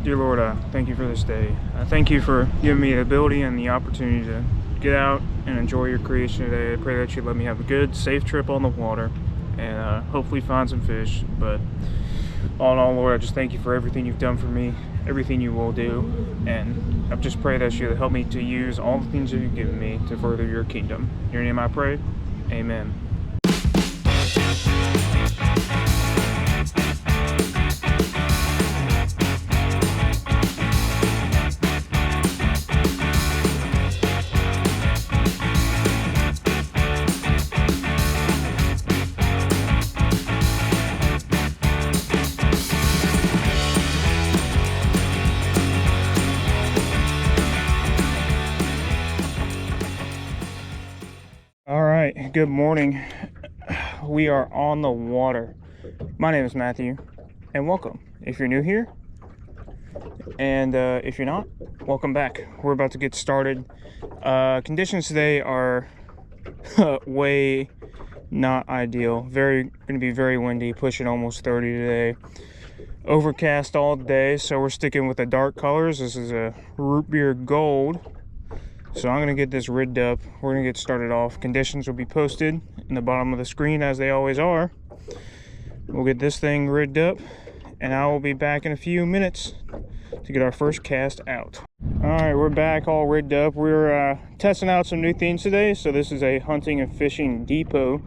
Dear Lord, I thank you for this day. I thank you for giving me the ability and the opportunity to get out and enjoy your creation today. I pray that you let me have a good, safe trip on the water and hopefully find some fish. But all in all, Lord, I just thank you for everything you've done for me, everything you will do, and I just pray that you help me to use all the things that you've given me to further your kingdom. In your name I pray, amen. Good morning. We are on the water. My name is Matthew, and welcome. If you're new here, and if you're not, welcome back. We're about to get started. Conditions today are way not ideal. Going to be very windy, pushing almost 30 today. Overcast all day, so we're sticking with the dark colors. This is a root beer gold. So I'm going to get this rigged up. We're going to get started off. Conditions will be posted in the bottom of the screen as they always are. We'll get this thing rigged up and I will be back in a few minutes to get our first cast out. Alright, we're back all rigged up. We're testing out some new things today. So this is a hunting and fishing depot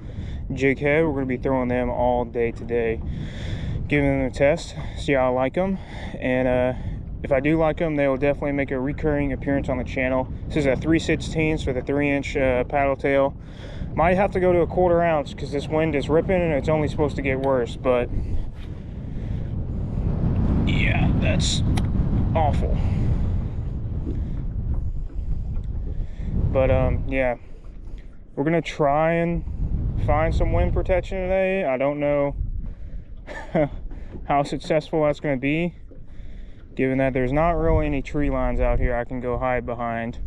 jig head. We're going to be throwing them all day today. Giving them a test, see how I like them. And if I do like them, they will definitely make a recurring appearance on the channel. This is a 3/16 with a 3-inch paddle tail. Might have to go to a 1/4 ounce because this wind is ripping and it's only supposed to get worse. But yeah, that's awful. But yeah, we're gonna try and find some wind protection today. I don't know how successful that's gonna be, given that there's not really any tree lines out here I can go hide behind.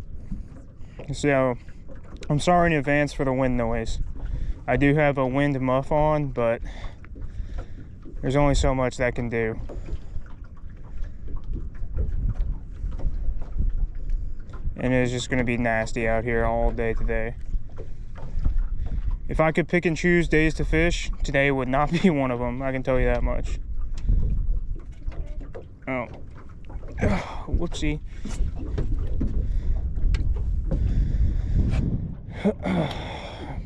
So I'm sorry in advance for the wind noise. I do have a wind muff on, but there's only so much that can do. And it's just going to be nasty out here all day today. If I could pick and choose days to fish, today would not be one of them. I can tell you that much. Oh. Whoopsie.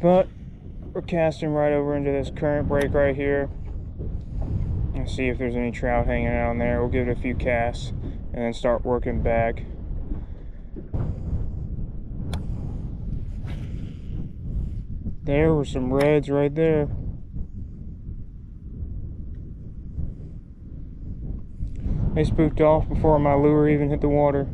But we're casting right over into this current break right here. Let's see if there's any trout hanging out in there. We'll give it a few casts and then start working back. There were some reds right there. They spooked off before my lure even hit the water.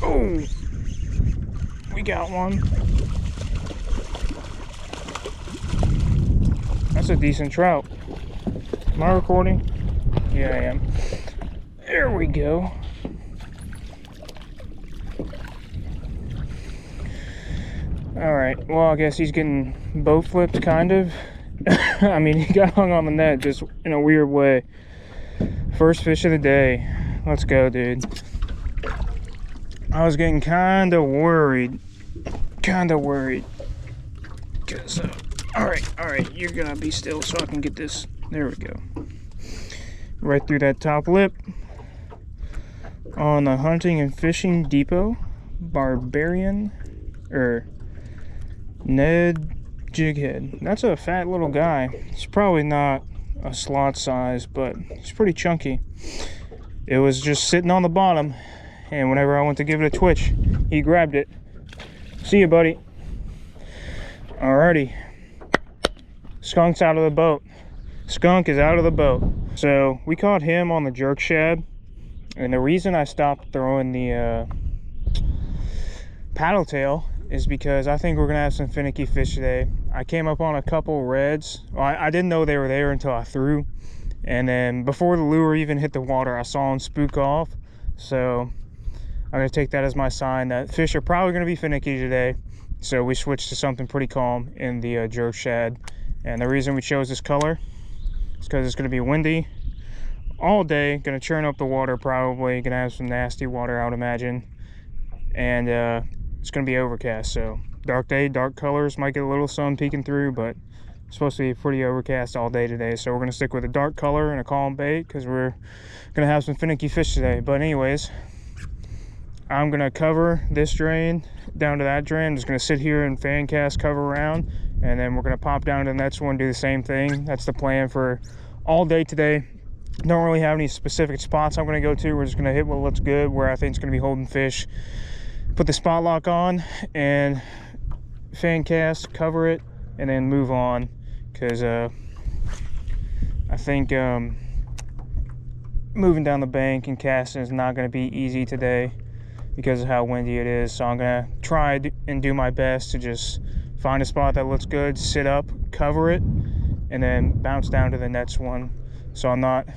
Oh, we got one. That's a decent trout. Am I recording? Yeah, I am. There we go. Alright, well, I guess he's getting boat flipped, kind of. I mean, he got hung on the net just in a weird way. First fish of the day. Let's go, dude. I was getting kind of worried. Because, alright, you're gonna be still so I can get this. There we go. Right through that top lip. On the hunting and fishing depot. Barbarian. Ned Jighead. That's a fat little guy. He's probably not a slot size, but he's pretty chunky. It was just sitting on the bottom. And whenever I went to give it a twitch, he grabbed it. See you, buddy. Alrighty. Skunk's out of the boat. Skunk is out of the boat. So we caught him on the jerk shad. And the reason I stopped throwing the paddle tail is because I think we're gonna have some finicky fish today. I came up on a couple reds. Well, I didn't know they were there until I threw. And then before the lure even hit the water, I saw them spook off. So I'm gonna take that as my sign that fish are probably gonna be finicky today. So we switched to something pretty calm in the jerk shad. And the reason we chose this color is because it's gonna be windy all day, gonna churn up the water, probably gonna have some nasty water, I would imagine. And it's gonna be overcast, so dark day, dark colors, might get a little sun peeking through, but it's supposed to be pretty overcast all day today. So we're gonna stick with a dark color and a calm bait because we're gonna have some finicky fish today. But anyways, I'm gonna cover this drain down to that drain. I'm just gonna sit here and fan cast, cover around, and then we're gonna pop down to the next one, do the same thing. That's the plan for all day today. Don't really have any specific spots I'm gonna go to. We're just gonna hit what looks good, where I think it's gonna be holding fish. Put the spot lock on and fan cast, cover it, and then move on. Because I think moving down the bank and casting is not gonna be easy today because of how windy it is. So I'm gonna try and do my best to just find a spot that looks good, sit up, cover it, and then bounce down to the next one. So I'm not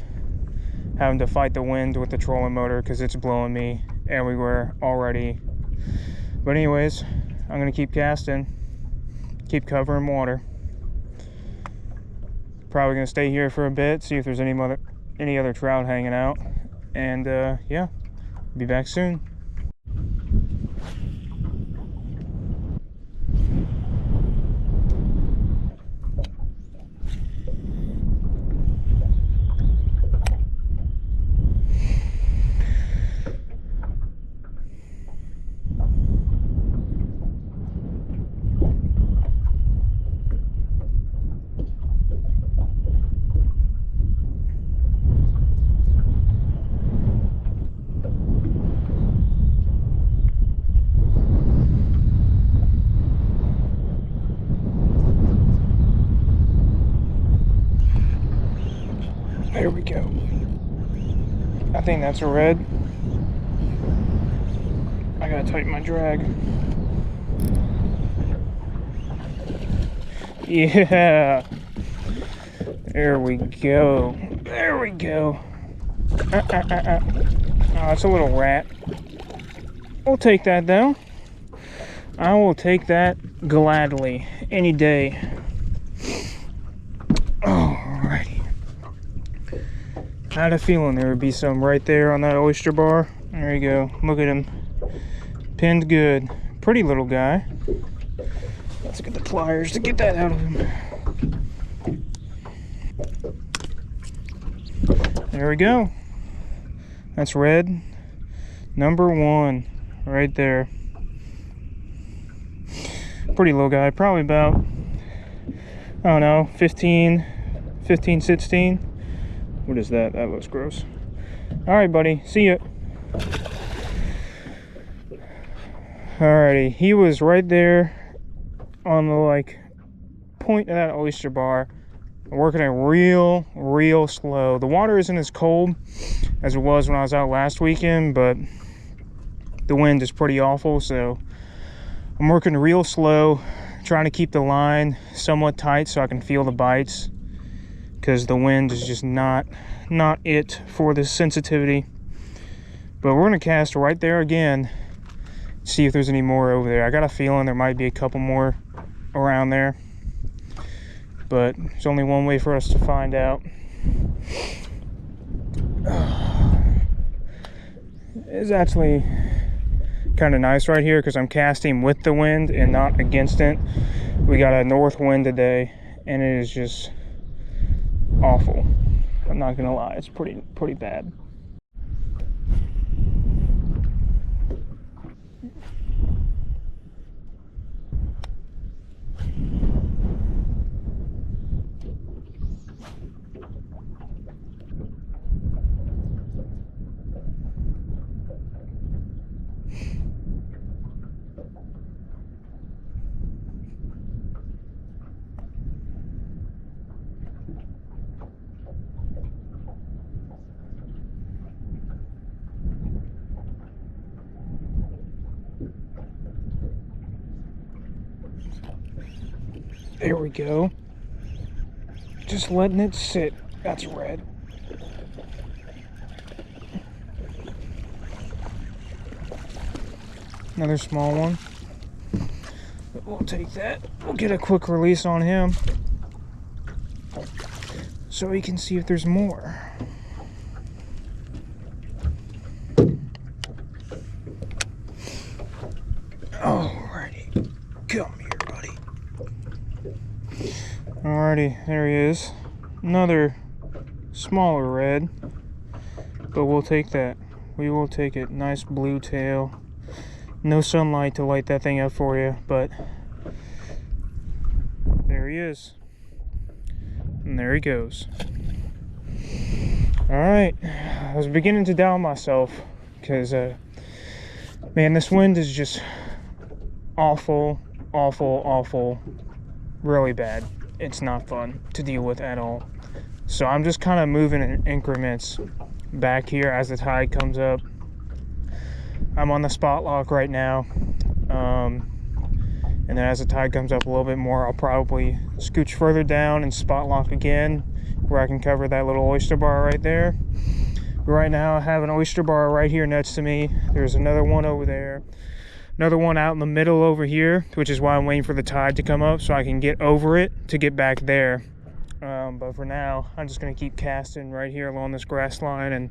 having to fight the wind with the trolling motor because it's blowing me everywhere already. But anyways, I'm gonna keep casting, keep covering water. Probably gonna stay here for a bit, see if there's any other trout hanging out, and yeah, be back soon. There we go. I think that's a red. I gotta tighten my drag. Yeah. There we go. There we go. Oh, it's a little rat. We'll take that though. I will take that gladly any day. Alrighty. I had a feeling there would be some right there on that oyster bar. There you go. Look at him. Pinned good. Pretty little guy. Let's get the pliers to get that out of him. There we go. That's red. Number 1 right there. Pretty little guy. Probably about, I don't know, 15, 16. What is that? That looks gross. All right, buddy. See ya. Alrighty. He was right there on the point of that oyster bar. Working it real slow. The water isn't as cold as it was when I was out last weekend, but the wind is pretty awful, so I'm working real slow, trying to keep the line somewhat tight so I can feel the bites, because the wind is just not it for this sensitivity. But we're gonna cast right there again, see if there's any more over there. I got a feeling there might be a couple more around there, but there's only one way for us to find out. It's actually kind of nice right here because I'm casting with the wind and not against it. We got a north wind today and it is just awful. I'm not gonna lie, it's pretty bad. There we go. Just letting it sit. That's red. Another small one. But we'll take that. We'll get a quick release on him so we can see if there's more. Alrighty. Come here, buddy. Alrighty, there he is. Another smaller red. But we'll take that. We will take it. Nice blue tail. No sunlight to light that thing up for you, but there he is. And there he goes. Alright. I was beginning to doubt myself because, man, this wind is just awful, awful, awful. Really bad. It's not fun to deal with at all. So I'm just kind of moving in increments back here as the tide comes up. I'm on the spot lock right now. And then as the tide comes up a little bit more, I'll probably scooch further down and spot lock again where I can cover that little oyster bar right there. But right now I have an oyster bar right here next to me. There's another one over there. Another one out in the middle over here, which is why I'm waiting for the tide to come up so I can get over it to get back there. But for now, I'm just going to keep casting right here along this grass line and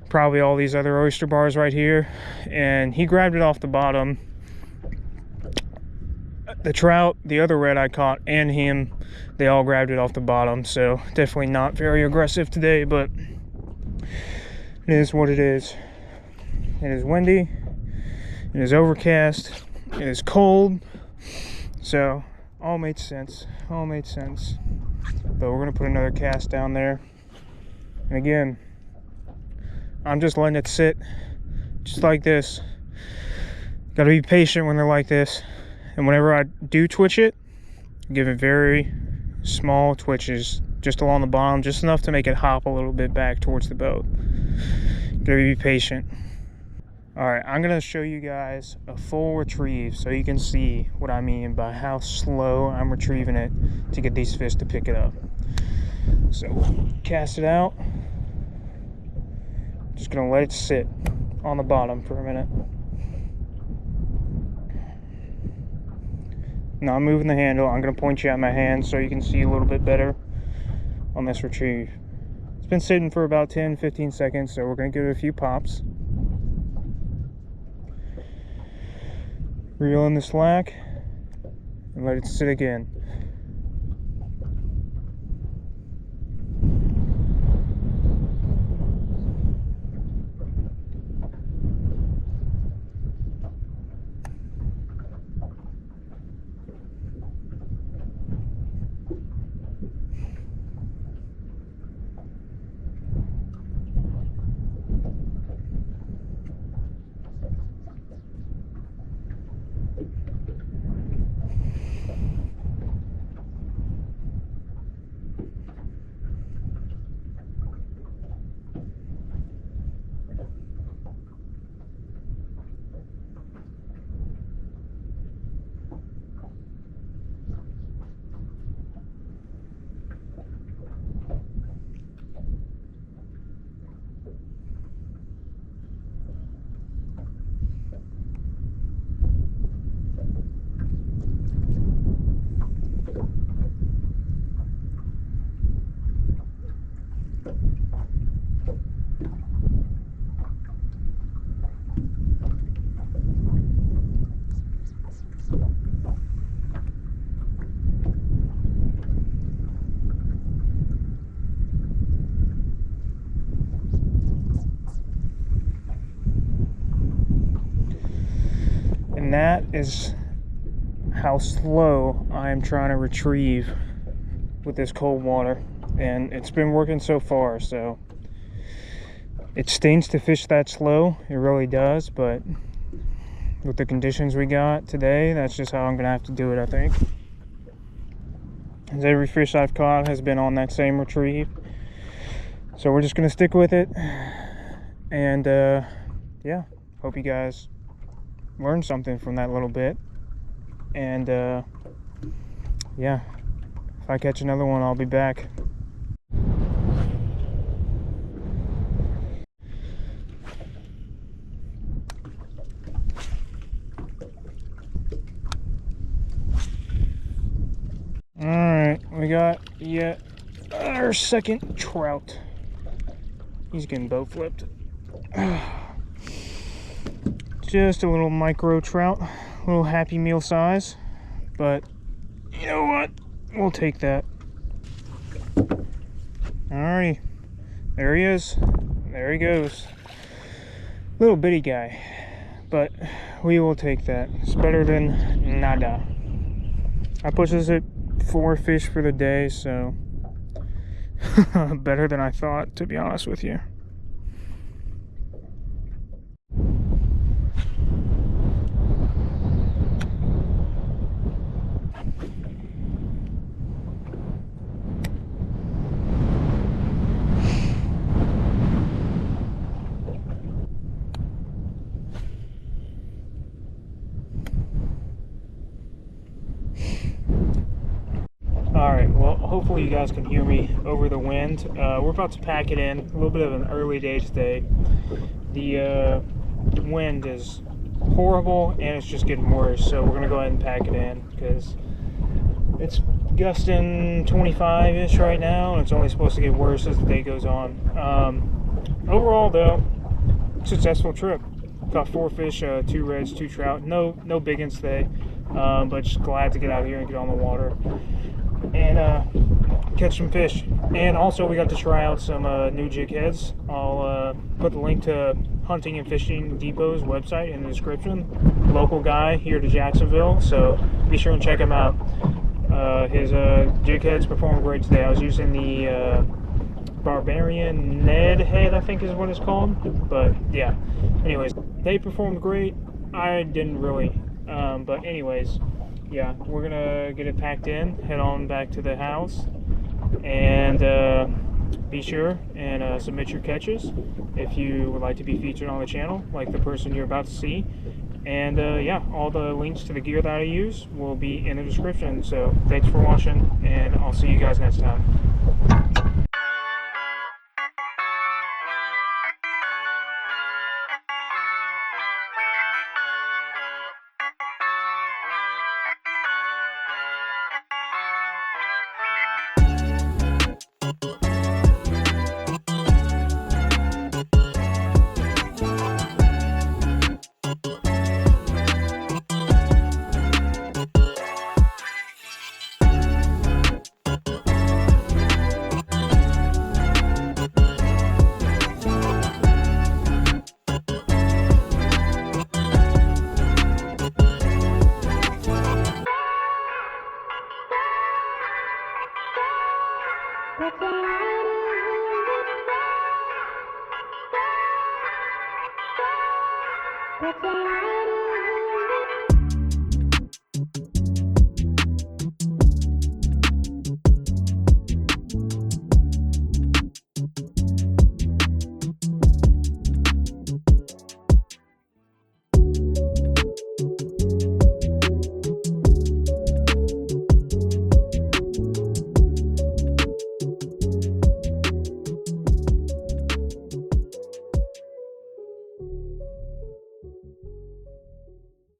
probably all these other oyster bars right here. And he grabbed it off the bottom. The trout, the other red I caught, and him, they all grabbed it off the bottom. So definitely not very aggressive today, but it is what it is. It is windy. It is overcast. It is cold. So all made sense. All made sense. But we're going to put another cast down there. And again, I'm just letting it sit just like this. Got to be patient when they're like this. And whenever I do twitch it, give it very small twitches just along the bottom, just enough to make it hop a little bit back towards the boat. Gotta be patient. Alright, I'm gonna show you guys a full retrieve so you can see what I mean by how slow I'm retrieving it to get these fish to pick it up. So cast it out. Just gonna let it sit on the bottom for a minute. Now I'm moving the handle. I'm going to point you at my hand so you can see a little bit better on this retrieve. It's been sitting for about 10-15 seconds, so we're going to give it a few pops. Reel in the slack and let it sit again. And that is how slow I am trying to retrieve with this cold water, and it's been working so far. So it stings to fish that slow, it really does, but with the conditions we got today, that's just how I'm gonna have to do it, I think. As every fish I've caught has been on that same retrieve, so we're just gonna stick with it. And yeah, hope you guys learned something from that little bit. And yeah, if I catch another one, I'll be back. Alright, we got yet our second trout. He's getting boat flipped. Just a little micro trout, a little Happy Meal size, but you know what? We'll take that. Alrighty, there he is. There he goes. Little bitty guy, but we will take that. It's better than nada. I pushes it 4 fish for the day, so better than I thought, to be honest with you. Alright, well, hopefully you guys can hear me over the wind. We're about to pack it in. A little bit of an early day today. The wind is horrible and it's just getting worse, so we're going to go ahead and pack it in because it's gusting 25-ish right now, and it's only supposed to get worse as the day goes on. Overall, though, successful trip. Caught 4 fish, 2 reds, 2 trout. No big ones today, but just glad to get out here and get on the water and catch some fish. And also we got to try out some new jig heads. I'll put the link to Hunting and Fishing Depot's website in the description. Local guy here to Jacksonville, so be sure and check him out. His jig heads performed great today. I was using the Barbarian Ned head, I think is what it's called, but yeah, anyways, they performed great. I didn't really, but anyways, yeah, we're gonna get it packed in, head on back to the house, and be sure and submit your catches if you would like to be featured on the channel, like the person you're about to see. And yeah, all the links to the gear that I use will be in the description. So thanks for watching, and I'll see you guys next time.